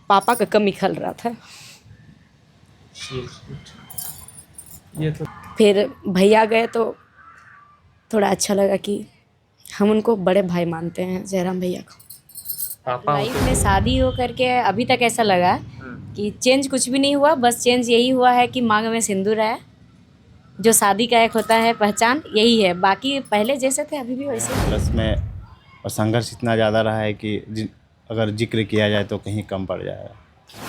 पापा का कमी खल रहा था। ये तो फिर भैया गए तो थोड़ा अच्छा लगा कि हम उनको बड़े भाई मानते हैं, जयराम भैया को। पापा लाइफ होते में शादी हो करके अभी तक ऐसा लगा कि चेंज कुछ भी नहीं हुआ, बस चेंज यही हुआ है कि मांग में सिंदूर है। जो शादी का एक होता है पहचान, यही है। बाकी पहले जैसे थे अभी भी वैसे ही। प्लस में और संघर्ष इतना ज़्यादा रहा है कि अगर जिक्र किया जाए तो कहीं कम पड़ जाएगा।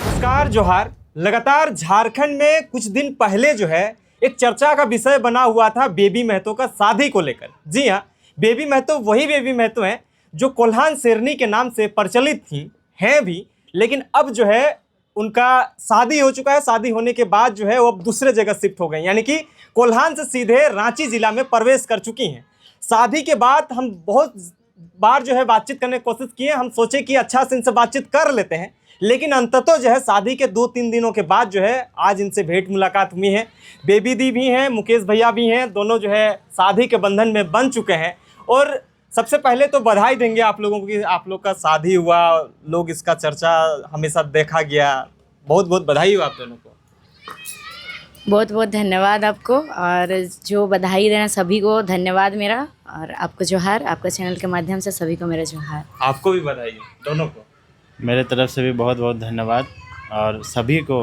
नमस्कार, जोहार। लगातार झारखंड में कुछ दिन पहले जो है एक चर्चा का विषय बना हुआ था बेबी महतो का शादी को लेकर। जी हाँ, बेबी महतो वही बेबी महतो हैं जो कोल्हान शेरनी के नाम से प्रचलित थी, हैं भी। लेकिन अब जो है उनका शादी हो चुका है। शादी होने के बाद जो है वो अब दूसरे जगह शिफ्ट हो गई, यानी कि कोल्हान से सीधे रांची जिला में प्रवेश कर चुकी हैं। शादी के बाद हम बहुत बार जो है बातचीत करने की कोशिश किए। हम सोचे कि अच्छा से इनसे बातचीत कर लेते हैं, लेकिन अंततः जो है शादी के 2-3 दिनों के बाद जो है आज इनसे भेंट मुलाकात हुई है। बेबी दी भी हैं, मुकेश भैया भी हैं, दोनों जो है शादी के बंधन में बन चुके हैं। और सबसे पहले तो बधाई देंगे आप लोगों को कि आप लोग का शादी हुआ, लोग इसका चर्चा हमेशा देखा गया। बहुत बहुत बधाई हो आप दोनों को। बहुत बहुत धन्यवाद आपको, और जो बधाई देना सभी को धन्यवाद मेरा, और आपको जोहार। आपका चैनल के माध्यम से सभी को मेरा जोहार। आपको भी बधाई दोनों को। मेरे तरफ से भी बहुत बहुत धन्यवाद और सभी को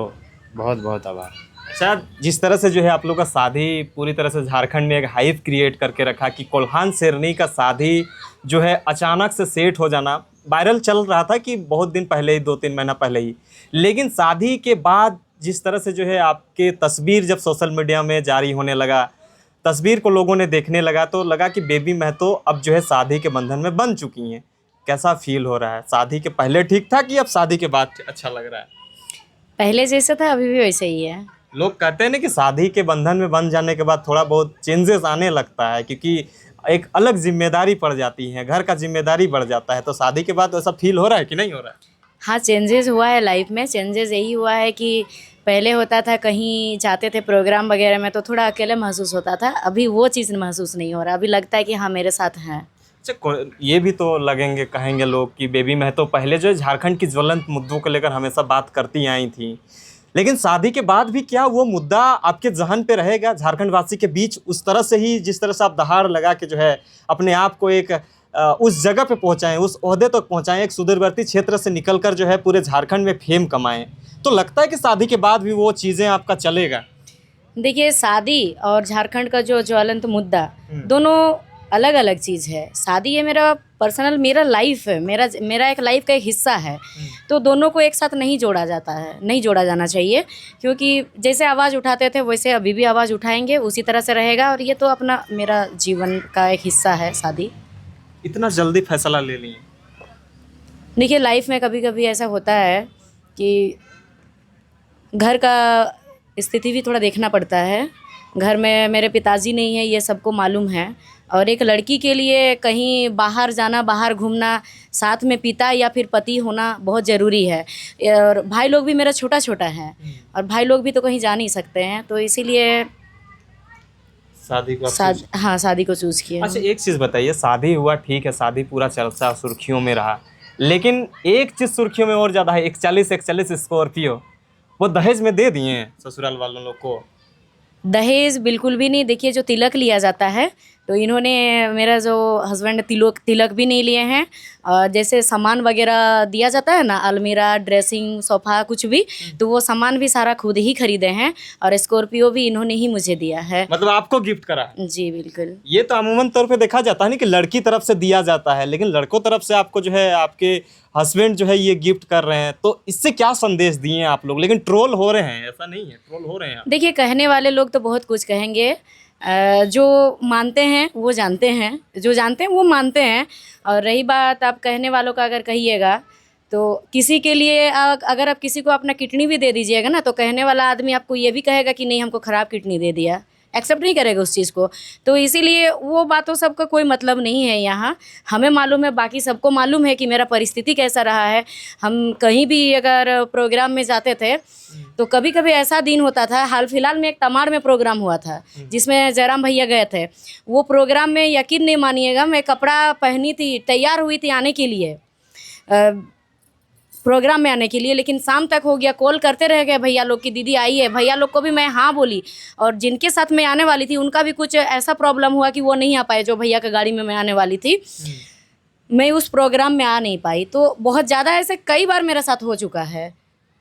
बहुत बहुत आभार। अच्छा, जिस तरह से जो है आप लोग का शादी पूरी तरह से झारखंड में एक हाइप क्रिएट करके रखा कि कोल्हान शेरनी का शादी जो है अचानक से सेट हो जाना, वायरल चल रहा था कि बहुत दिन पहले ही, 2-3 महीना पहले ही। लेकिन शादी के बाद जिस तरह से जो है आपके तस्वीर जब सोशल मीडिया में जारी होने लगा, तस्वीर को लोगों ने देखने लगा, तो लगा कि बेबी महतो अब जो है शादी के बंधन में बन चुकी हैं। कैसा फील हो रहा है? शादी के पहले ठीक था कि अब शादी के बाद अच्छा लग रहा है? पहले जैसा था अभी भी वैसे ही है। लोग कहते हैं ना कि शादी के बंधन में बंध जाने के बाद थोड़ा बहुत चेंजेस आने लगता है, क्योंकि एक अलग जिम्मेदारी पड़ जाती है, घर का जिम्मेदारी बढ़ जाता है। तो शादी के बाद ऐसा फील हो रहा है कि नहीं हो रहा है? हाँ, चेंजेस हुआ है लाइफ में। चेंजेस यही हुआ है कि पहले होता था कहीं जाते थे प्रोग्राम वगैरह में तो थोड़ा अकेले महसूस होता था, अभी वो चीज़ महसूस नहीं हो रहा। अभी लगता है कि हाँ मेरे साथ हैं। अच्छा, ये भी तो लगेंगे, कहेंगे लोग कि बेबी महतो पहले जो है झारखंड की ज्वलंत मुद्दों को लेकर हमेशा बात करती आई थी, लेकिन शादी के बाद भी क्या वो मुद्दा आपके जहन पे रहेगा झारखंड वासी के बीच उस तरह से ही, जिस तरह से आप दहाड़ लगा के जो है अपने आप को एक उस जगह पे पहुंचाएं, उस ओहदे तक पहुंचाएं, एक सुदूरवर्ती क्षेत्र से निकलकर जो है पूरे झारखंड में फेम कमाएं? तो लगता है कि शादी के बाद भी वो चीज़ें आपका चलेगा? देखिए, शादी और झारखंड का जो ज्वलंत मुद्दा, दोनों अलग अलग चीज़ है। शादी है मेरा पर्सनल, मेरा लाइफ है, मेरा एक लाइफ का एक हिस्सा है। तो दोनों को एक साथ नहीं जोड़ा जाता है, नहीं जोड़ा जाना चाहिए, क्योंकि जैसे आवाज़ उठाते थे वैसे अभी भी आवाज़ उठाएंगे, उसी तरह से रहेगा। और ये तो अपना मेरा जीवन का एक हिस्सा है शादी। इतना जल्दी फैसला ले लिए? देखिए, लाइफ में कभी कभी ऐसा होता है कि घर का स्थिति भी थोड़ा देखना पड़ता है। घर में मेरे पिताजी नहीं है, ये सबको मालूम है। और एक लड़की के लिए कहीं बाहर जाना, बाहर घूमना, साथ में पिता या फिर पति होना बहुत ज़रूरी है। और भाई लोग भी मेरा छोटा छोटा है, और भाई लोग भी तो कहीं जा नहीं सकते हैं, तो इसीलिए शादी को हाँ, शादी को चूज़ किया। अच्छा, एक चीज़ बताइए, शादी हुआ ठीक है, शादी पूरा चर्चा सुर्खियों में रहा, लेकिन एक चीज़ सुर्खियों में और ज़्यादा है, 41 स्कॉर्पियो वो दहेज में दे दिए हैं ससुराल वालों लोग को। दहेज बिल्कुल भी नहीं। देखिए, जो तिलक लिया जाता है, तो इन्होंने, मेरा जो हस्बैंड तिलक भी नहीं लिए हैं। और जैसे सामान वगैरह दिया जाता है ना, अलमीरा, ड्रेसिंग, सोफ़ा, कुछ भी, तो वो सामान भी सारा खुद ही खरीदे हैं। और स्कॉर्पियो भी इन्होंने ही मुझे दिया है। मतलब आपको गिफ्ट करा है? जी बिल्कुल। ये तो अमूमन तौर पे देखा जाता है ना कि लड़की तरफ से दिया जाता है, लेकिन लड़कों तरफ से आपको जो है आपके हस्बैंड जो है ये गिफ्ट कर रहे हैं, तो इससे क्या संदेश दिए हैं आप लोग? लेकिन ट्रोल हो रहे हैं, ऐसा नहीं है, ट्रोल हो रहे हैं? देखिए, कहने वाले लोग तो बहुत कुछ कहेंगे। जो मानते हैं वो जानते हैं, जो जानते हैं वो मानते हैं। और रही बात आप कहने वालों का, अगर कहिएगा तो किसी के लिए अगर आप किसी को अपना किडनी भी दे दीजिएगा ना, तो कहने वाला आदमी आपको ये भी कहेगा कि नहीं, हमको ख़राब किडनी दे दिया, एक्सेप्ट नहीं करेगा उस चीज़ को। तो इसीलिए वो बातों सबका कोई मतलब नहीं है यहाँ। हमें मालूम है, बाकी सबको मालूम है कि मेरा परिस्थिति कैसा रहा है। हम कहीं भी अगर प्रोग्राम में जाते थे तो कभी कभी ऐसा दिन होता था, हाल फिलहाल में एक तमाड़ में प्रोग्राम हुआ था जिसमें जयराम भैया गए थे। वो प्रोग्राम में यकीन नहीं मानिएगा, मैं कपड़ा पहनी थी, तैयार हुई थी आने के लिए, प्रोग्राम में आने के लिए, लेकिन शाम तक हो गया, कॉल करते रह गए भैया लोग की दीदी आई है। भैया लोग को भी मैं हाँ बोली, और जिनके साथ मैं आने वाली थी उनका भी कुछ ऐसा प्रॉब्लम हुआ कि वो नहीं आ पाए। जो भैया की गाड़ी में मैं आने वाली थी, मैं उस प्रोग्राम में आ नहीं पाई। तो बहुत ज़्यादा ऐसे कई बार मेरे साथ हो चुका है।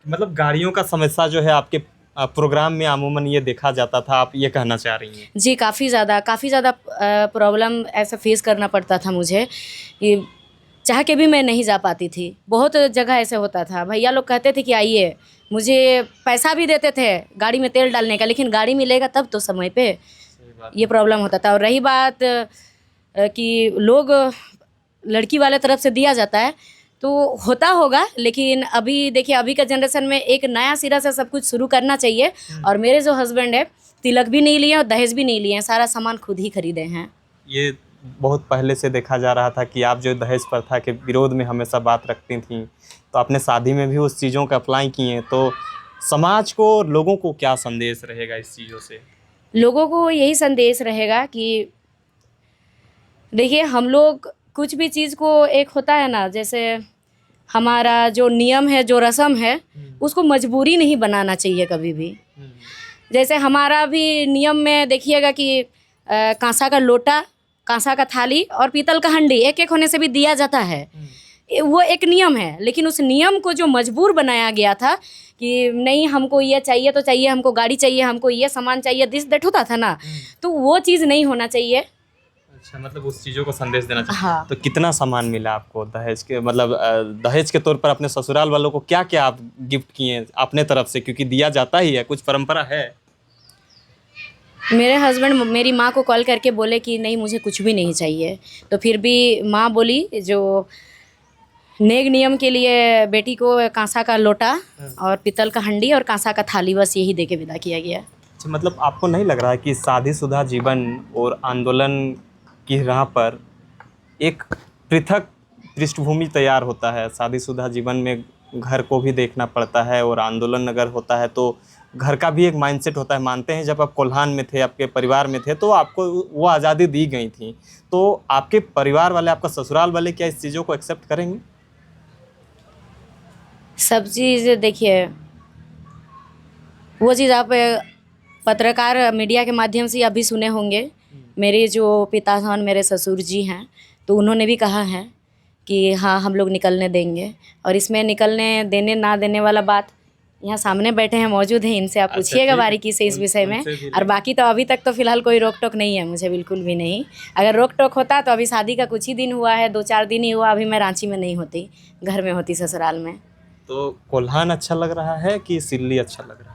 मतलब गाड़ियों का समस्या जो है आपके प्रोग्राम में अमूमन ये देखा जाता था, आप ये कहना चाह रही हैं? जी, काफ़ी ज़्यादा प्रॉब्लम ऐसा फेस करना पड़ता था मुझे कि चाह के भी मैं नहीं जा पाती थी। बहुत जगह ऐसे होता था, भैया लोग कहते थे कि आइए, मुझे पैसा भी देते थे गाड़ी में तेल डालने का, लेकिन गाड़ी मिलेगा तब तो समय पे, ये प्रॉब्लम होता था। और रही बात कि लोग लड़की वाले तरफ से दिया जाता है, तो होता होगा, लेकिन अभी देखिए, अभी का जनरेशन में एक नया सिरा से सब कुछ शुरू करना चाहिए। और मेरे जो हस्बैंड है, तिलक भी नहीं लिए और दहेज भी नहीं लिए हैं, सारा सामान खुद ही खरीदे हैं। ये बहुत पहले से देखा जा रहा था कि आप जो दहेज प्रथा के विरोध में हमेशा बात रखती थी, तो आपने शादी में भी उस चीज़ों का अप्लाई किए, तो समाज को, लोगों को क्या संदेश रहेगा इस चीज़ों से? लोगों को यही संदेश रहेगा कि देखिए, हम लोग कुछ भी चीज़ को, एक होता है ना, जैसे हमारा जो नियम है, जो रस्म है, उसको मजबूरी नहीं बनाना चाहिए कभी भी। जैसे हमारा भी नियम में देखिएगा कि कांसा का लोटा, कांसा का थाली और पीतल का हंडी एक एक होने से भी दिया जाता है। वो एक नियम है, लेकिन उस नियम को जो मजबूर बनाया गया था कि नहीं, हमको ये चाहिए तो चाहिए, हमको गाड़ी चाहिए, हमको ये सामान चाहिए, दिस दैट होता था ना, तो वो चीज़ नहीं होना चाहिए। अच्छा, मतलब उस चीज़ों को संदेश देना चाहिए। हाँ। तो कितना सामान मिला आपको दहेज के, मतलब दहेज के तौर पर अपने ससुराल वालों को क्या क्या आप गिफ्ट किए अपने तरफ से, क्योंकि दिया जाता ही है, कुछ परंपरा है? मेरे हस्बैंड मेरी माँ को कॉल करके बोले कि नहीं, मुझे कुछ भी नहीं चाहिए। तो फिर भी माँ बोली, जो नेक नियम के लिए बेटी को कांसा का लोटा और पीतल का हंडी और कांसा का थाली, बस यही दे के विदा किया गया। अच्छा, मतलब आपको नहीं लग रहा है कि शादीशुदा जीवन और आंदोलन की राह पर एक पृथक पृष्ठभूमि तैयार होता है? शादीशुदा जीवन में घर को भी देखना पड़ता है, और आंदोलन अगर होता है तो घर का भी एक माइंडसेट होता है। मानते हैं जब आप कोल्हान में थे, आपके परिवार में थे, तो आपको वो आज़ादी दी गई थी, तो आपके परिवार वाले, आपका ससुराल वाले क्या इस चीज़ों को एक्सेप्ट करेंगे? सब चीज़ देखिए, वो चीज़ आप पत्रकार मीडिया के माध्यम से अभी सुने होंगे। मेरे जो पिता हैं, मेरे ससुर जी हैं, तो उन्होंने भी कहा है कि हाँ, हम लोग निकलने देंगे। और इसमें निकलने देने ना देने वाला बात, यहाँ सामने बैठे हैं, मौजूद हैं, इनसे आप पूछिएगा बारीकी से इस विषय में। और बाकी तो अभी तक तो फ़िलहाल कोई रोक टोक नहीं है मुझे, बिल्कुल भी नहीं। अगर रोक टोक होता तो अभी शादी का कुछ ही दिन हुआ है, 2-4 दिन ही हुआ, अभी मैं रांची में नहीं होती, घर में होती, ससुराल में। तो कोल्हान अच्छा लग रहा है कि सिल्ली अच्छा लग रहा है?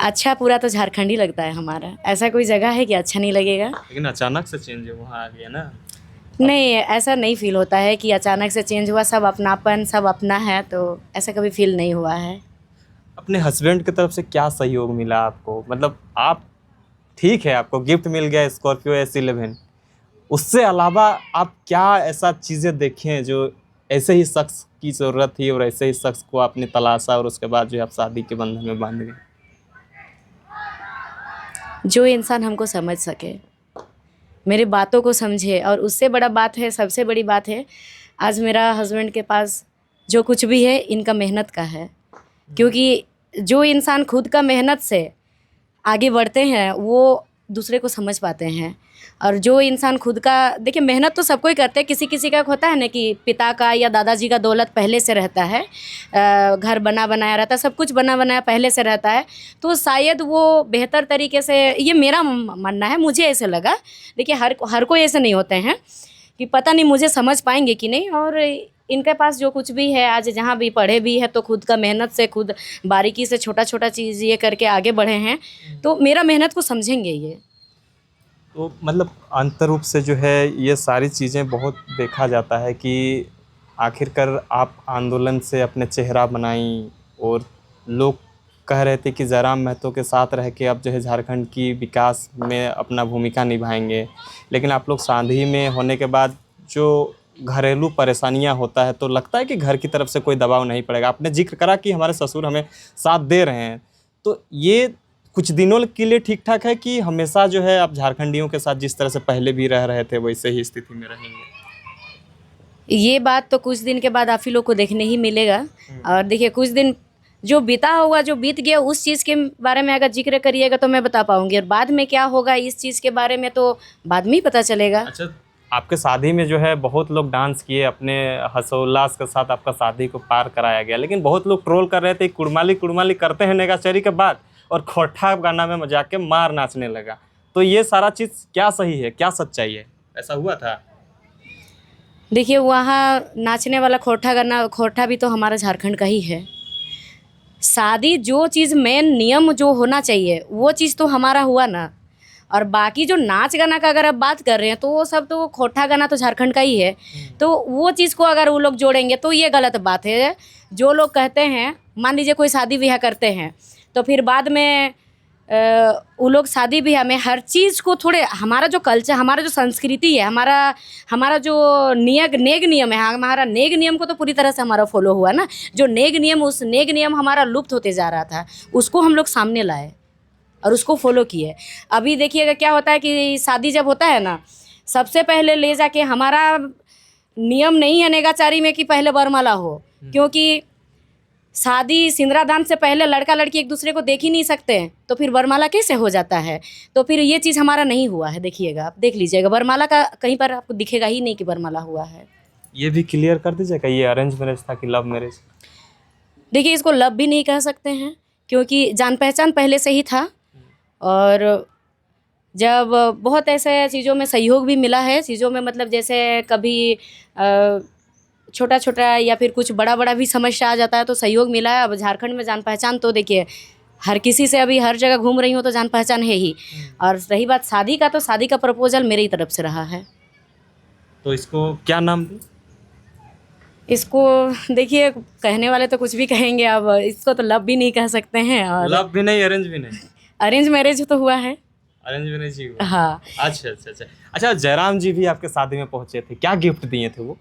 अच्छा, पूरा तो झारखंड ही लगता है हमारा, ऐसा कोई जगह है कि अच्छा नहीं लगेगा? लेकिन अचानक से चेंज वहाँ आ गया ना। नहीं, ऐसा नहीं फील होता है कि अचानक से चेंज हुआ। सब अपनापन, सब अपना है, तो ऐसा कभी फील नहीं हुआ है। अपने हस्बैंड की तरफ से क्या सहयोग मिला आपको? मतलब आप, ठीक है, आपको गिफ्ट मिल गया स्कॉर्पियो S11, उससे अलावा आप क्या ऐसा चीज़ें देखें जो ऐसे ही शख्स की ज़रूरत थी और ऐसे ही शख्स को आपने तलाशा और उसके बाद जो है आप शादी के बंधन में बांध गए? जो इंसान हमको समझ सके, मेरे बातों को समझे, और उससे बड़ा बात है, सबसे बड़ी बात है, आज मेरा हस्बैंड के पास जो कुछ भी है, इनका मेहनत का है। क्योंकि जो इंसान खुद का मेहनत से आगे बढ़ते हैं, वो दूसरे को समझ पाते हैं। और जो इंसान खुद का, देखिए, मेहनत तो सबको ही करते हैं, किसी किसी का होता है ना कि पिता का या दादाजी का दौलत पहले से रहता है, घर बना बनाया रहता है, सब कुछ बना बनाया पहले से रहता है, तो शायद वो बेहतर तरीके से, ये मेरा मानना है, मुझे ऐसे लगा। देखिए, हर कोई ऐसे नहीं होते हैं कि पता नहीं मुझे समझ पाएंगे कि नहीं। और इनके पास जो कुछ भी है, आज जहाँ भी पढ़े भी है, तो खुद का मेहनत से, खुद बारीकी से छोटा छोटा चीज़ ये करके आगे बढ़े हैं, तो मेरा मेहनत को समझेंगे ये। तो मतलब अंतर रूप से जो है ये सारी चीज़ें बहुत देखा जाता है कि आखिरकार आप आंदोलन से अपने चेहरा बनाई, और लोग कह रहे थे कि जयराम महतो के साथ रह के अब जो है झारखंड की विकास में अपना भूमिका निभाएंगे, लेकिन आप लोग शादी में होने के बाद जो घरेलू परेशानियां होता है, तो लगता है कि घर की तरफ से कोई दबाव नहीं पड़ेगा। आपने जिक्र करा कि हमारे ससुर हमें साथ दे रहे हैं, तो ये कुछ दिनों के लिए ठीक ठाक है कि हमेशा जो है आप झारखंडियों के साथ जिस तरह से पहले भी रह रहे थे वैसे ही स्थिति में रहेंगे? ये बात तो कुछ दिन के बाद आप ही लोग को देखने ही मिलेगा। और देखिए कुछ दिन जो बीता होगा, जो बीत गया, उस चीज़ के बारे में अगर जिक्र करिएगा तो मैं बता पाऊंगी, और बाद में क्या होगा इस चीज़ के बारे में तो बाद में ही पता चलेगा। अच्छा, आपके शादी में जो है बहुत लोग डांस किए, अपने हर्षोल्लास के साथ आपका शादी को पार कराया गया, लेकिन बहुत लोग ट्रोल कर रहे थे कुड़माली कुड़माली करते हैं नेगाचरी के बाद, और खोटा गाना में मजाक के मार नाचने लगा। तो ये सारा चीज़ क्या सही है, क्या सच्चाई है, ऐसा हुआ था? देखिए वहाँ नाचने वाला खोटा गाना, खोटा भी तो हमारा झारखंड का ही है। शादी जो चीज़ मेन नियम जो होना चाहिए वो चीज़ तो हमारा हुआ ना। और बाकी जो नाच गाना का अगर आप बात कर रहे हैं तो वो सब तो खोटा गाना तो झारखंड का ही है। तो वो चीज़ को अगर वो लोग जोड़ेंगे तो ये गलत बात है। जो लोग कहते हैं, मान लीजिए कोई शादी ब्याह करते हैं तो फिर बाद में वो लोग शादी ब्याह में हर चीज़ को थोड़े, हमारा जो कल्चर, हमारा जो संस्कृति है, हमारा जो नेग नियम है, हमारा नेग नियम को तो पूरी तरह से हमारा फॉलो हुआ ना। जो नेग नियम, उस नेग नियम हमारा लुप्त होते जा रहा था, उसको हम लोग सामने लाए और उसको फॉलो किए। अभी देखिएगा क्या होता है कि शादी जब होता है ना, सबसे पहले ले जाके, हमारा नियम नहीं है नेगाचारी में कि पहले वरमाला हो, क्योंकि शादी सिंदूरदान से पहले लड़का लड़की एक दूसरे को देख ही नहीं सकते हैं, तो फिर वरमाला कैसे हो जाता है? तो फिर ये चीज़ हमारा नहीं हुआ है। देखिएगा, आप देख लीजिएगा, वरमाला का कहीं पर आपको दिखेगा ही नहीं कि वरमाला हुआ है। ये भी क्लियर कर दीजिएगा, ये अरेंज मैरिज था कि लव मैरिज? देखिए इसको लव भी नहीं कह सकते हैं, क्योंकि जान पहचान पहले से ही था। और जब बहुत ऐसे चीज़ों में सहयोग भी मिला है, चीज़ों में मतलब जैसे कभी छोटा छोटा या फिर कुछ बड़ा बड़ा भी समस्या आ जाता है तो सहयोग मिला है। अब झारखंड में जान पहचान तो देखिए हर किसी से, अभी हर जगह घूम रही हूँ तो जान पहचान है ही। और रही बात शादी का, तो शादी का प्रपोजल मेरी ही तरफ से रहा है। तो इसको क्या नाम दूं? इसको देखिए, कहने वाले तो कुछ भी कहेंगे, अब इसको तो लव भी नहीं कह सकते हैं और लव भी नहीं, अरेंज भी नहीं? अरेंज मैरिज तो हुआ है। अरेंज मैरिज ही हुआ? हाँ। अच्छा अच्छा अच्छा अच्छा, जयराम जी भी आपके शादी में पहुंचे थे, क्या गिफ्ट दिए थे वो?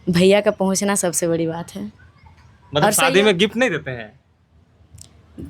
भैया का पहुंचना सबसे बड़ी बात है। मतलब और शादी में गिफ्ट नहीं देते हैं?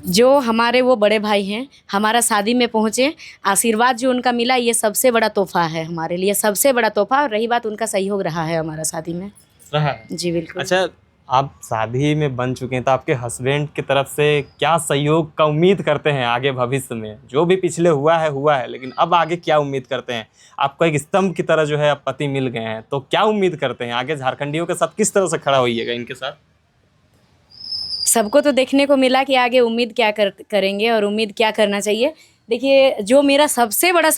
जो हमारे वो बड़े भाई हैं, हमारा शादी में पहुँचे, आशीर्वाद जो उनका मिला, ये सबसे बड़ा तोहफा है हमारे लिए, सबसे बड़ा तोहफा। और रही बात, उनका सहयोग रहा है हमारा शादी में। रहा है? जी बिल्कुल। अच्छा, आप शादी में बन चुके हैं तो आपके हस्बैंड की तरफ से क्या सहयोग का उम्मीद करते हैं आगे भविष्य में? जो भी पिछले हुआ है, लेकिन अब आगे क्या उम्मीद करते हैं? आपको एक स्तंभ की तरह जो है आप पति मिल गए हैं, तो क्या उम्मीद करते हैं आगे? झारखंडियों के साथ किस तरह से खड़ा होइएगा इनके साथ? सबको तो देखने को मिला कि आगे उम्मीद क्या करेंगे और उम्मीद क्या करना चाहिए। देखिए, जो मेरा सबसे बड़ा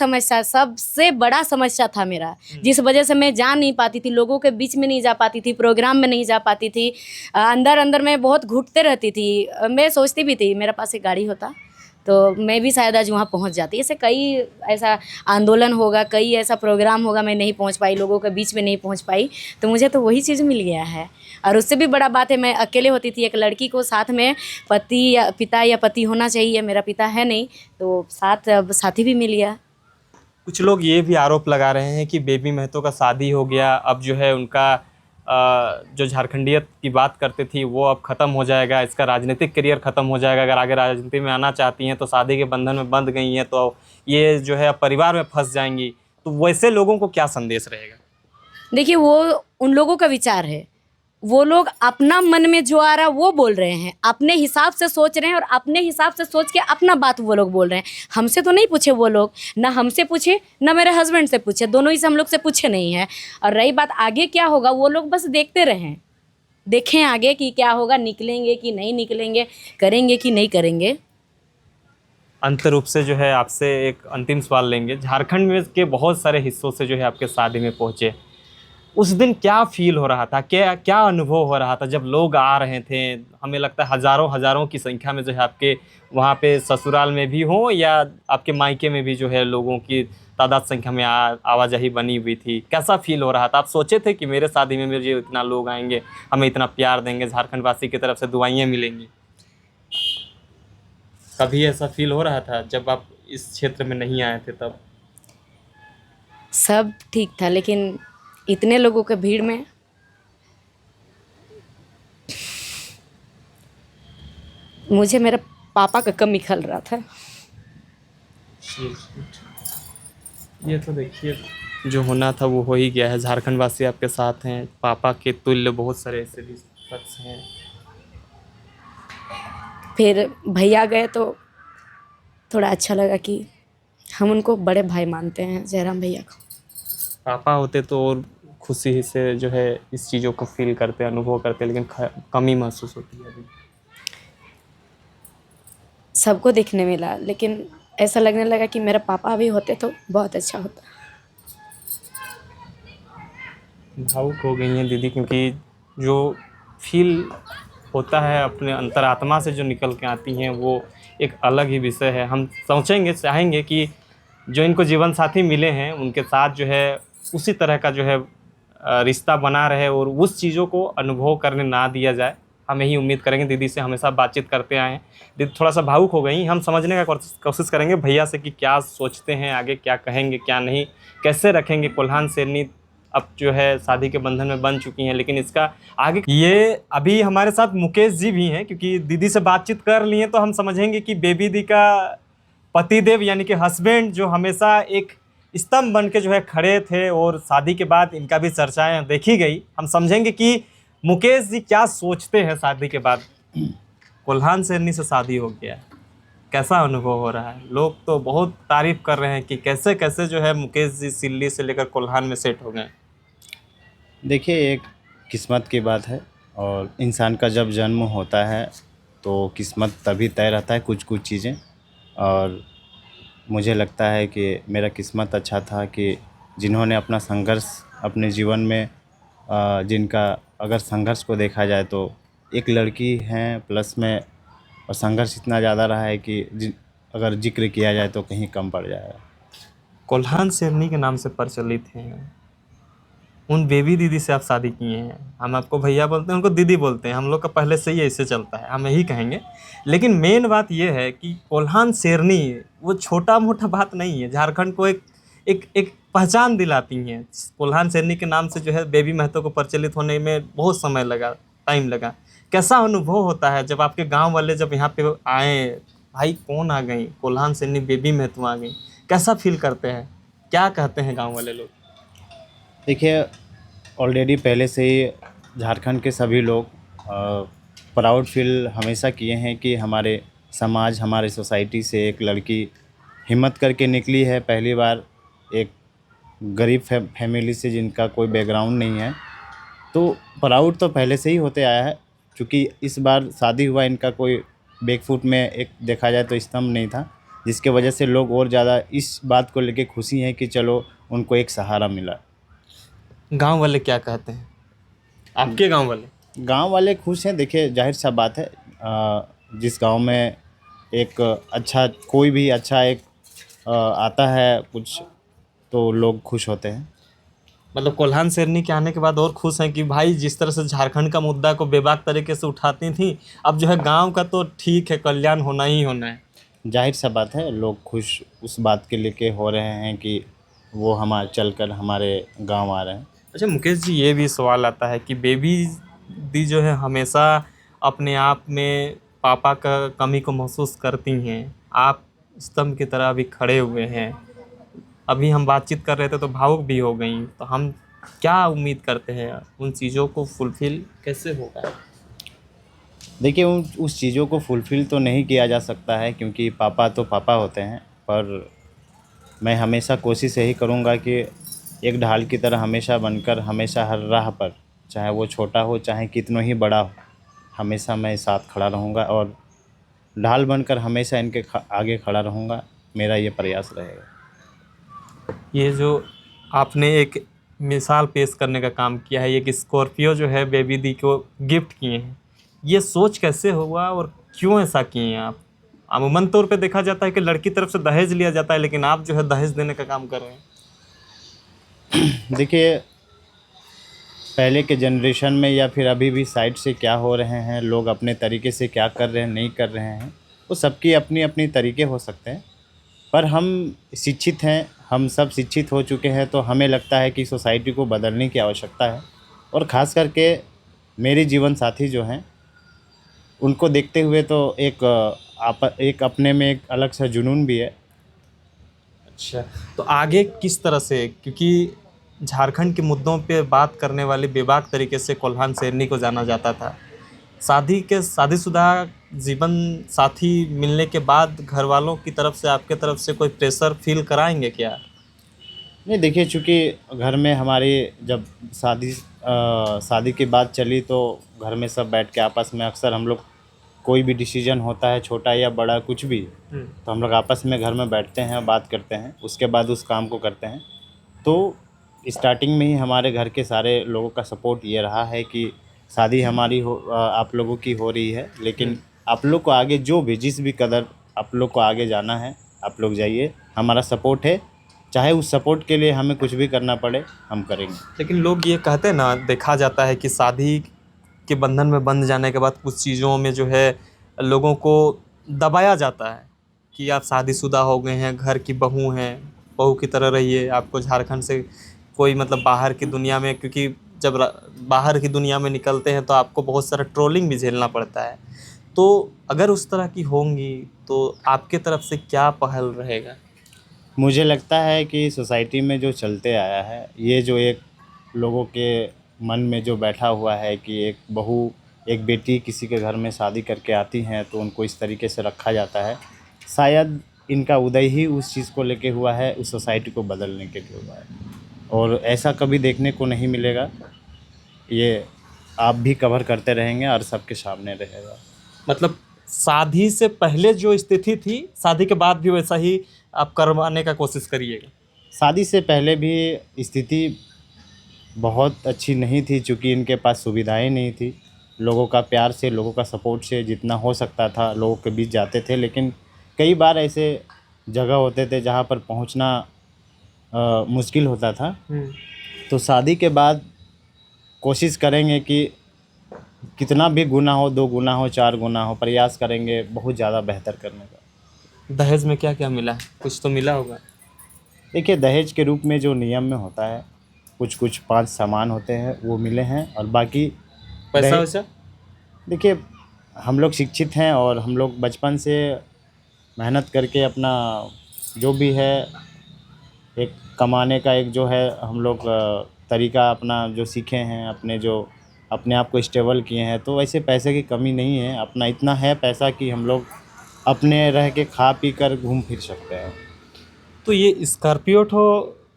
समस्या था मेरा, जिस वजह से मैं जा नहीं पाती थी, लोगों के बीच में नहीं जा पाती थी, प्रोग्राम में नहीं जा पाती थी, अंदर अंदर में बहुत घुटते रहती थी। मैं सोचती भी थी मेरा पास एक गाड़ी होता तो मैं भी शायद आज वहाँ पहुँच जाती। ऐसे कई ऐसा आंदोलन होगा, कई ऐसा प्रोग्राम होगा, मैं नहीं पहुँच पाई, लोगों के बीच में नहीं पहुँच पाई, तो मुझे तो वही चीज़ मिल गया है। और उससे भी बड़ा बात है, मैं अकेले होती थी, एक लड़की को साथ में पिता या पति होना चाहिए। मेरा पिता है नहीं, तो अब साथी भी मिल गया। कुछ लोग ये भी आरोप लगा रहे हैं कि बेबी महतो का शादी हो गया, अब जो है उनका जो झारखंडियत की बात करती थी वो अब ख़त्म हो जाएगा, इसका राजनीतिक करियर ख़त्म हो जाएगा। अगर आगे राजनीति में आना चाहती हैं तो शादी के बंधन में बंध गई हैं तो ये जो है परिवार में फंस जाएंगी। तो वैसे लोगों को क्या संदेश रहेगा? देखिए, वो उन लोगों का विचार है, वो लोग अपना मन में जो आ रहा है वो बोल रहे हैं, अपने हिसाब से सोच रहे हैं और अपने हिसाब से सोच के अपना बात वो लोग बोल रहे हैं। हमसे तो नहीं पूछे वो लोग, ना हमसे पूछे ना मेरे हस्बैंड से पूछे, दोनों ही से हम लोग से पूछे नहीं है। और रही बात आगे क्या होगा, वो लोग बस देखते रहें, देखें आगे कि क्या होगा, निकलेंगे कि नहीं निकलेंगे, करेंगे कि नहीं करेंगे। अंत रूप से जो है आपसे एक अंतिम सवाल लेंगे। झारखंड में के बहुत सारे हिस्सों से जो है आपके शादी में पहुँचे, उस दिन क्या फील हो रहा था, क्या अनुभव हो रहा था जब लोग आ रहे थे? हमें लगता है हज़ारों की संख्या में जो है आपके वहाँ पे ससुराल में भी हो या आपके मायके में भी जो है लोगों की तादाद संख्या में आवाजाही बनी हुई थी। कैसा फील हो रहा था? आप सोचे थे कि मेरे शादी में मुझे इतना लोग आएंगे, हमें इतना प्यार देंगे, झारखंड वासी की तरफ से दुआएं मिलेंगी? कभी ऐसा फील हो रहा था जब आप इस क्षेत्र में नहीं आए थे तब? सब ठीक था, लेकिन इतने लोगों के भीड़ में मुझे मेरा पापा का कमी खल रहा था। ये तो देखिए जो होना था वो हो ही गया है। झारखंड वासी आपके साथ हैं, पापा के तुल्य बहुत सारे ऐसे भी शख्स हैं। फिर भैया गए तो थोड़ा अच्छा लगा कि हम उनको बड़े भाई मानते हैं, जयराम भैया को। पापा होते तो और खुशी से जो है इस चीज़ों को फील करते, अनुभव करते, लेकिन कमी महसूस होती है अभी। सबको दिखने मिला, लेकिन ऐसा लगने लगा कि मेरे पापा भी होते तो बहुत अच्छा होता। भावुक हो गई हैं दीदी, क्योंकि जो फील होता है अपने अंतरात्मा से जो निकल के आती हैं वो एक अलग ही विषय है। हम सोचेंगे, चाहेंगे कि जो इनको जीवन साथी मिले हैं उनके साथ जो है उसी तरह का जो है रिश्ता बना रहे और उस चीज़ों को अनुभव करने ना दिया जाए। हम यही उम्मीद करेंगे। दीदी से हमेशा बातचीत करते आए हैं, दीदी थोड़ा सा भावुक हो गई। हम समझने का कोशिश करेंगे भैया से कि क्या सोचते हैं, आगे क्या कहेंगे, क्या नहीं, कैसे रखेंगे। कोल्हान शेरनी अब जो है शादी के बंधन में बन चुकी हैं, लेकिन इसका आगे ये अभी हमारे साथ मुकेश जी भी हैं, क्योंकि दीदी से बातचीत कर लिए तो हम समझेंगे कि बेबी दी का पतिदेव यानी कि हस्बैंड जो हमेशा एक स्तंभ बन के जो है खड़े थे और शादी के बाद इनका भी चर्चाएं देखी गई। हम समझेंगे कि मुकेश जी क्या सोचते हैं शादी के बाद। कोल्हान शेरनी से शादी हो गया, कैसा अनुभव हो रहा है? लोग तो बहुत तारीफ कर रहे हैं कि कैसे कैसे जो है मुकेश जी सिल्ली से लेकर कोल्हान में सेट हो गए। देखिए, एक किस्मत की बात है, और इंसान का जब जन्म होता है तो किस्मत तभी तय रहता है कुछ कुछ चीज़ें। और मुझे लगता है कि मेरा किस्मत अच्छा था कि जिन्होंने अपना संघर्ष अपने जीवन में जिनका अगर संघर्ष को देखा जाए तो एक लड़की हैं प्लस में, और संघर्ष इतना ज़्यादा रहा है कि अगर जिक्र किया जाए तो कहीं कम पड़ जाएगा। कोल्हान शेरनी के नाम से प्रचलित हैं, उन बेबी दीदी से आप शादी किए हैं। हम आपको भैया बोलते हैं, उनको दीदी बोलते हैं, हम लोग का पहले से ही ऐसे चलता है, हम यही कहेंगे। लेकिन मेन बात ये है कि कोल्हान शेरनी वो छोटा मोटा बात नहीं है, झारखंड को एक एक एक पहचान दिलाती हैं। कोल्हान शेरनी के नाम से जो है बेबी महतो को प्रचलित होने में बहुत समय लगा, टाइम लगा। कैसा अनुभव होता है जब आपके गाँव वाले जब यहाँ पे आए, भाई कौन आ गई, कोल्हान शेरनी बेबी महतो आ गई, कैसा फील करते हैं, क्या कहते हैं गाँव वाले लोग? देखिए, ऑलरेडी पहले से ही झारखंड के सभी लोग प्राउड फील हमेशा किए हैं कि हमारे समाज, हमारे सोसाइटी से एक लड़की हिम्मत करके निकली है पहली बार, एक गरीब फैमिली से जिनका कोई बैकग्राउंड नहीं है। तो प्राउड तो पहले से ही होते आया है, क्योंकि इस बार शादी हुआ इनका कोई बैकफुट में एक देखा जाए तो स्तंभ नहीं था, जिसके वजह से लोग और ज़्यादा इस बात को लेके खुशी हैं कि चलो उनको एक सहारा मिला। गांव वाले क्या कहते हैं, आपके गांव वाले? गांव वाले खुश हैं। देखिए, जाहिर सा बात है, जिस गांव में एक अच्छा कोई भी अच्छा एक आता है कुछ, तो लोग खुश होते हैं। मतलब कोल्हान शेरनी के आने के बाद और खुश हैं कि भाई जिस तरह से झारखंड का मुद्दा को बेबाक तरीके से उठाती थी, अब जो है गांव का तो ठीक है, कल्याण होना ही होना है। जाहिर सा बात है, लोग खुश उस बात के लेके हो रहे हैं कि वो चलकर हमारे गांव आ रहे हैं। अच्छा मुकेश जी, ये भी सवाल आता है कि बेबी दी जो है हमेशा अपने आप में पापा का कमी को महसूस करती हैं। आप स्तंभ की तरह अभी खड़े हुए हैं, अभी हम बातचीत कर रहे थे तो भावुक भी हो गई। तो हम क्या उम्मीद करते हैं, उन चीज़ों को फुलफ़िल कैसे होगा? देखिए, उस चीज़ों को फुलफ़िल तो नहीं किया जा सकता है, क्योंकि पापा तो पापा होते हैं। पर मैं हमेशा कोशिश यही करूँगा कि एक ढाल की तरह हमेशा बनकर, हमेशा हर राह पर, चाहे वो छोटा हो चाहे कितना ही बड़ा हो, हमेशा मैं साथ खड़ा रहूँगा और ढाल बनकर हमेशा इनके आगे खड़ा रहूँगा। मेरा ये प्रयास रहेगा। ये जो आपने एक मिसाल पेश करने का काम किया है, ये कि स्कॉर्पियो जो है बेबी दी को गिफ्ट किए हैं, ये सोच कैसे हुआ और क्यों ऐसा किए हैं आप? अमूमन तौर पे देखा जाता है कि लड़की तरफ से दहेज लिया जाता है, लेकिन आप जो है दहेज देने का काम कर रहे हैं। देखिए, पहले के जनरेशन में या फिर अभी भी साइड से क्या हो रहे हैं, लोग अपने तरीके से क्या कर रहे हैं, नहीं कर रहे हैं, वो सबकी अपनी अपनी तरीके हो सकते हैं। पर हम शिक्षित हैं, हम सब शिक्षित हो चुके हैं, तो हमें लगता है कि सोसाइटी को बदलने की आवश्यकता है। और ख़ास करके मेरे जीवन साथी जो हैं, उनको देखते हुए तो एक अपने में एक अलग सा जुनून भी है। अच्छा, तो आगे किस तरह से, क्योंकि झारखंड के मुद्दों पे बात करने वाले बेबाक तरीके से कोल्हान शेरनी को जाना जाता था। शादीशुदा जीवन साथी मिलने के बाद घर वालों की तरफ से, आपके तरफ से कोई प्रेशर फील कराएंगे क्या? नहीं देखिए, चूँकि घर में हमारी जब शादी की बात चली तो घर में सब बैठ के आपस में अक्सर हम लोग कोई भी डिसीजन होता है, छोटा या बड़ा कुछ भी, तो हम लोग आपस में घर में बैठते हैं, बात करते हैं, उसके बाद उस काम को करते हैं। तो स्टार्टिंग में ही हमारे घर के सारे लोगों का सपोर्ट ये रहा है कि शादी हमारी आप लोगों की हो रही है, लेकिन आप लोग को आगे जो भी जिस भी कदर आप लोग को आगे जाना है आप लोग जाइए, हमारा सपोर्ट है, चाहे उस सपोर्ट के लिए हमें कुछ भी करना पड़े हम करेंगे। लेकिन लोग ये कहते हैं ना, देखा जाता है कि शादी के बंधन में बंध जाने के बाद कुछ चीज़ों में जो है लोगों को दबाया जाता है कि आप शादीशुदा हो गए हैं, घर की बहू हैं, बहू की तरह रहिए, आपको झारखंड से कोई मतलब बाहर की दुनिया में, क्योंकि जब बाहर की दुनिया में निकलते हैं तो आपको बहुत सारा ट्रोलिंग भी झेलना पड़ता है। तो अगर उस तरह की होंगी तो आपके तरफ से क्या पहल रहेगा? मुझे लगता है कि सोसाइटी में जो चलते आया है, ये जो एक लोगों के मन में जो बैठा हुआ है कि एक बहू, एक बेटी किसी के घर में शादी करके आती हैं तो उनको इस तरीके से रखा जाता है, शायद इनका उदय ही उस चीज़ को लेके हुआ है, उस सोसाइटी को बदलने के लिए हुआ है, और ऐसा कभी देखने को नहीं मिलेगा। ये आप भी कवर करते रहेंगे और सबके सामने रहेगा। मतलब शादी से पहले जो स्थिति थी, शादी के बाद भी वैसा ही आप करवाने का कोशिश करिएगा? शादी से पहले भी स्थिति बहुत अच्छी नहीं थी, चूँकि इनके पास सुविधाएं नहीं थी। लोगों का प्यार से, लोगों का सपोर्ट से जितना हो सकता था लोगों के बीच जाते थे, लेकिन कई बार ऐसे जगह होते थे जहाँ पर पहुँचना मुश्किल होता था। तो शादी के बाद कोशिश करेंगे कि कितना भी गुना हो, 2 गुना हो, 4 गुना हो, प्रयास करेंगे बहुत ज़्यादा बेहतर करने का। दहेज में क्या क्या मिला है? कुछ तो मिला होगा। देखिए, दहेज के रूप में जो नियम में होता है, कुछ 5 सामान होते हैं वो मिले हैं, और बाकी पैसा वैसा? देखिए, हम लोग शिक्षित हैं और हम लोग बचपन से मेहनत करके अपना जो भी है एक कमाने का एक जो है हम लोग तरीका अपना जो सीखे हैं, अपने आप को स्टेबल किए हैं, तो वैसे पैसे की कमी नहीं है। अपना इतना है पैसा कि हम लोग अपने रह के खा पी कर घूम फिर सकते हैं। तो ये स्कॉर्पियो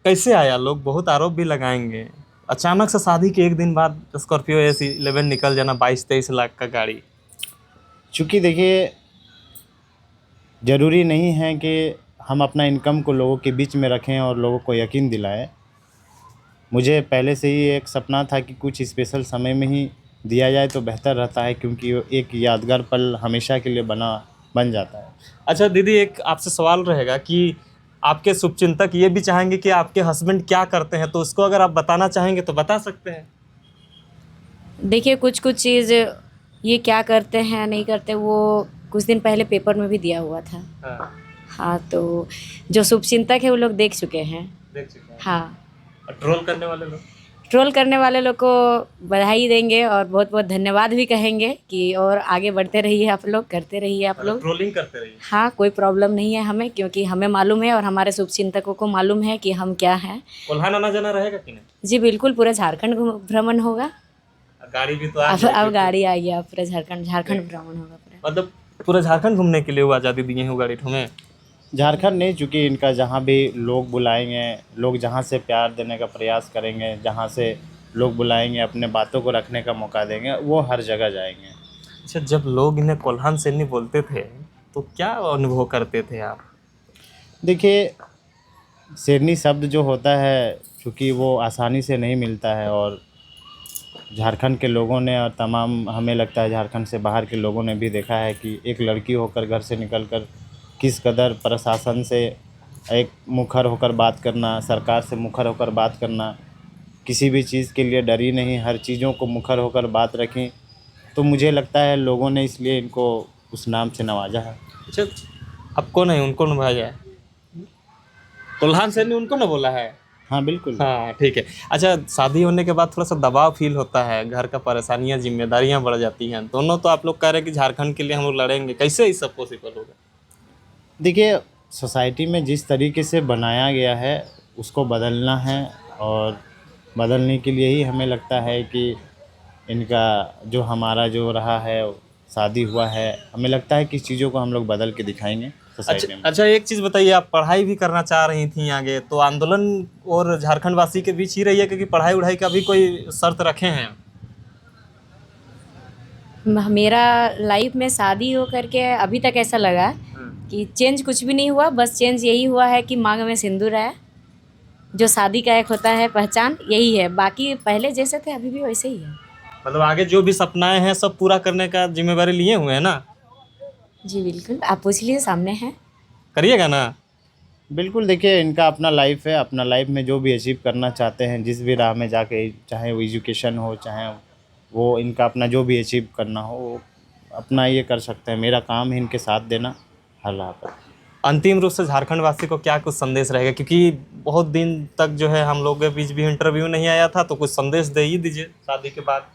कैसे आया? लोग बहुत आरोप भी लगाएंगे, अचानक से शादी के एक दिन बाद स्कॉर्पियो S11 निकल जाना 22-23 लाख का गाड़ी। चूँकि देखिए, ज़रूरी नहीं है कि हम अपना इनकम को लोगों के बीच में रखें और लोगों को यकीन दिलाएं। मुझे पहले से ही एक सपना था कि कुछ स्पेशल समय में ही दिया जाए तो बेहतर रहता है, क्योंकि वो एक यादगार पल हमेशा के लिए बन जाता है। अच्छा दीदी, एक आपसे सवाल रहेगा कि आपके शुभचिंतक ये भी चाहेंगे कि आपके हस्बैंड क्या करते हैं, तो उसको अगर आप बताना चाहेंगे तो बता सकते हैं। देखिए, कुछ कुछ चीज़ ये क्या करते हैं नहीं करते, वो कुछ दिन पहले पेपर में भी दिया हुआ था। हाँ, तो जो शुभचिंतक है वो लोग देख चुके हैं। देख चुके हैं। हाँ, ट्रोल करने वाले लोग? ट्रोल करने वाले लोग को बधाई देंगे और बहुत बहुत धन्यवाद भी कहेंगे कि और आगे बढ़ते रहिए, आप लोग करते रहिए आप लोग। ट्रोलिंग करते रहिए। हाँ, कोई प्रॉब्लम नहीं है हमें, क्योंकि हमें मालूम है और हमारे शुभचिंतकों को मालूम है कि हम क्या हैं। कोल्हान आना जाना रहेगा कि नहीं? जी बिल्कुल, पूरा झारखंड भ्रमण होगा। गाड़ी भी तो अब गाड़ी आ गया, पूरा झारखंड भ्रमण होगा पूरा। मतलब पूरा झारखंड घूमने के लिए वो आज़ादी दिए हैं गाड़ी हमें? झारखंड नहीं, चूँकि इनका जहाँ भी लोग बुलाएंगे, लोग जहाँ से प्यार देने का प्रयास करेंगे, जहाँ से लोग बुलाएंगे, अपने बातों को रखने का मौका देंगे, वो हर जगह जाएंगे। अच्छा, जब लोग इन्हें कोल्हान शेरनी बोलते थे तो क्या अनुभव करते थे आप? देखिए, शेरनी शब्द जो होता है, चूँकि वो आसानी से नहीं मिलता है, और झारखंड के लोगों ने और तमाम, हमें लगता है झारखंड से बाहर के लोगों ने भी देखा है कि एक लड़की होकर घर से निकलकर किस कदर प्रशासन से एक मुखर होकर बात करना, सरकार से मुखर होकर बात करना, किसी भी चीज़ के लिए डरी नहीं, हर चीज़ों को मुखर होकर बात रखी। तो मुझे लगता है लोगों ने इसलिए इनको उस नाम से नवाजा है। अच्छा, आपको नहीं उनको नवाजा है? कोल्हान शेरनी उनको ना बोला है? हाँ बिल्कुल। हाँ ठीक है। अच्छा, शादी होने के बाद थोड़ा सा दबाव फील होता है, घर का परेशानियाँ, जिम्मेदारियाँ बढ़ जाती हैं दोनों। तो आप लोग कह रहे हैं कि झारखंड के लिए हम लोग लड़ेंगे, कैसे ये सब पॉसिबल होगा? देखिए, सोसाइटी में जिस तरीके से बनाया गया है उसको बदलना है, और बदलने के लिए ही हमें लगता है कि इनका जो हमारा जो रहा है शादी हुआ है, हमें लगता है कि इस चीज़ों को हम लोग बदल के दिखाएंगे सोसाइटी में। अच्छा, एक चीज़ बताइए, आप पढ़ाई भी करना चाह रही थी आगे, तो आंदोलन और झारखंड वासी के बीच ही रही है, क्योंकि पढ़ाई उढ़ाई का भी कोई शर्त रखे हैं? मेरा लाइफ में शादी हो करके अभी तक ऐसा लगा कि चेंज कुछ भी नहीं हुआ। बस चेंज यही हुआ है कि मांग में सिंदूर है, जो शादी का एक होता है पहचान, यही है। बाकी पहले जैसे थे अभी भी वैसे ही है। मतलब आगे जो भी सपनाएं हैं सब पूरा करने का जिम्मेवारी लिए हुए हैं ना? जी बिल्कुल, आप पूछ लीजिए, सामने है। करिएगा ना? बिल्कुल, देखिए इनका अपना लाइफ है, अपना लाइफ में जो भी अचीव करना चाहते हैं, जिस भी राह में जाके, चाहे वो एजुकेशन हो, चाहे वो इनका अपना जो भी अचीव करना हो, वो अपना ये कर सकते हैं। मेरा काम है इनके साथ देना हर राह पर। अंतिम रूप से झारखंड वासी को क्या कुछ संदेश रहेगा, क्योंकि बहुत दिन तक जो है हम लोग के बीच भी इंटरव्यू नहीं आया था, तो कुछ संदेश दे ही दीजिए शादी के बाद।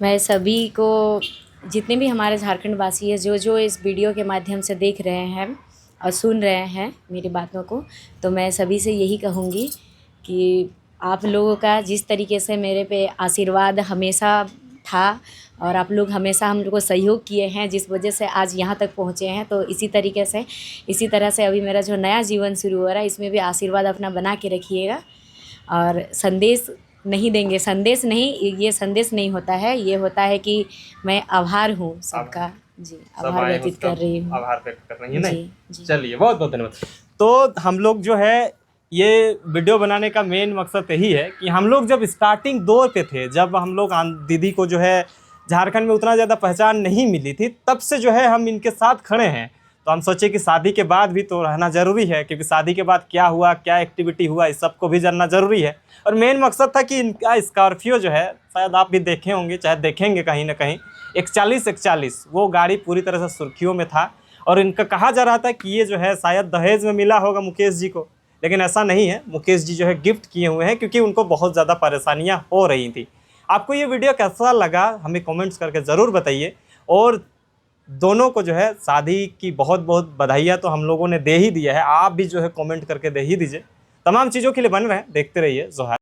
मैं सभी को, जितने भी हमारे झारखंड वासी है, जो जो इस वीडियो के माध्यम से देख रहे हैं और सुन रहे हैं मेरी बातों को, तो मैं सभी से यही कहूँगी कि आप लोगों का जिस तरीके से मेरे पे आशीर्वाद हमेशा था, और आप लोग हमेशा हम लोग को सहयोग किए हैं, जिस वजह से आज यहाँ तक पहुँचे हैं, तो इसी तरह से अभी मेरा जो नया जीवन शुरू हो रहा है, इसमें भी आशीर्वाद अपना बना के रखिएगा। और संदेश नहीं देंगे, संदेश नहीं, ये संदेश नहीं होता है, ये होता है कि मैं आभार हूँ सबका। जी, आभार व्यतीत कर रही हूँ। आभार व्यक्त कर रही है, नहीं? जी। चलिए, बहुत बहुत धन्यवाद। तो हम लोग जो है ये वीडियो बनाने का मेन मकसद यही है कि हम लोग जब स्टार्टिंग दौर पे थे, जब हम लोग दीदी को जो है झारखंड में उतना ज़्यादा पहचान नहीं मिली थी, तब से जो है हम इनके साथ खड़े हैं। तो हम सोचे कि शादी के बाद भी तो रहना ज़रूरी है, क्योंकि शादी के बाद क्या हुआ, क्या एक्टिविटी हुआ, इस सब को भी जानना ज़रूरी है। और मेन मकसद था कि इनका स्कॉर्पियो जो है, शायद आप भी देखे होंगे, चाहे देखेंगे कहीं ना कहीं, 4141 वो गाड़ी पूरी तरह से सुर्खियों में था। और इनका कहा जा रहा था कि ये जो है शायद दहेज में मिला होगा मुकेश जी को, लेकिन ऐसा नहीं है। मुकेश जी जो है गिफ्ट किए हुए हैं, क्योंकि उनको बहुत ज़्यादा परेशानियां हो रही थी। आपको ये वीडियो कैसा लगा हमें कमेंट्स करके ज़रूर बताइए। और दोनों को जो है शादी की बहुत बहुत बधाइयाँ तो हम लोगों ने दे ही दिया है, आप भी जो है कमेंट करके दे ही दीजिए। तमाम चीज़ों के लिए बन रहे हैं, देखते रहिए जोहार।